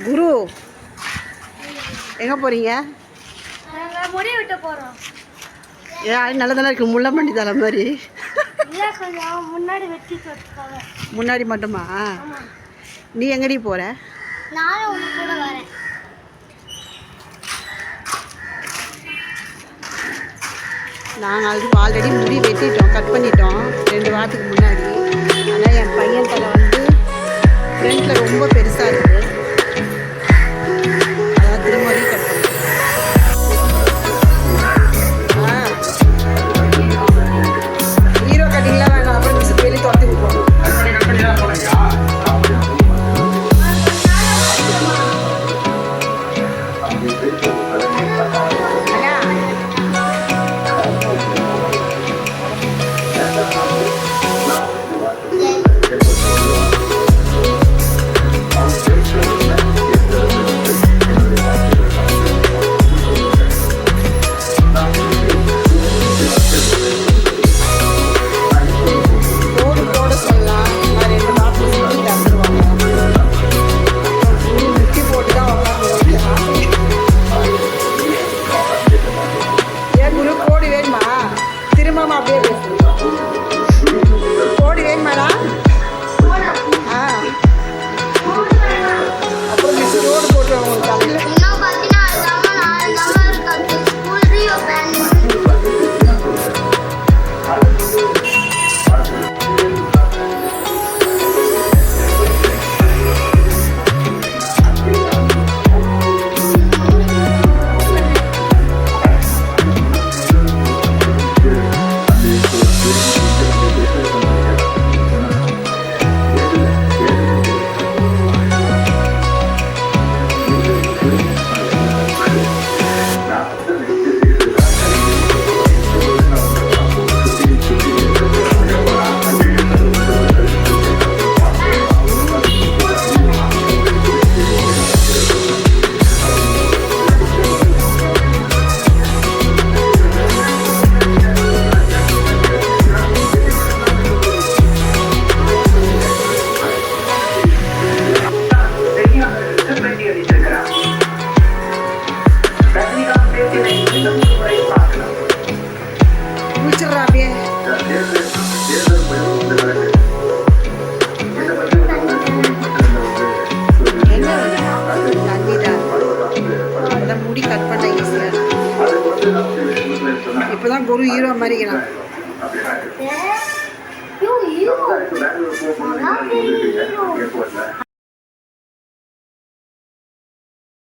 குரு எங்கே போகிறீங்க? முடி விட்டு போகிறோம். ஏன் நல்லதானே இருக்கு, முள்ள மண்டி தலை மாதிரி. முன்னாடி வெட்டி முன்னாடி மட்டுமா? நீ எங்கடி போகிற? நானும் உங்க கூட வரேன். நாங்கள் ஆல்ரெடி முடி வெட்டிட்டோம், கட் பண்ணிட்டோம் 2 வாரத்துக்கு முன்னாடி. ஆனால் என் பையன் தலை வந்து ஃப்ரண்ட்டில் ரொம்ப பெருசாக இருக்குது. அதான் திரும்ப ரீகட் ஹீரோ கட்டிங்லாம் வேணாம், அப்புறம் மிஸ் வெளியே துரத்தி விட்டுருவோம். அப்படியே பேசு. கோடி வேணுமாடா? அப்புறம் மிஸ் ரோடு போட்டுருவாங்க உங்களுக்கு தலையில். முடிச்சிடுறா அப்படியே. முடி கட் பண்ண ஈஸியாக. இப்போதான் குரு ஹீரோ மாதிரிக்கிறான்.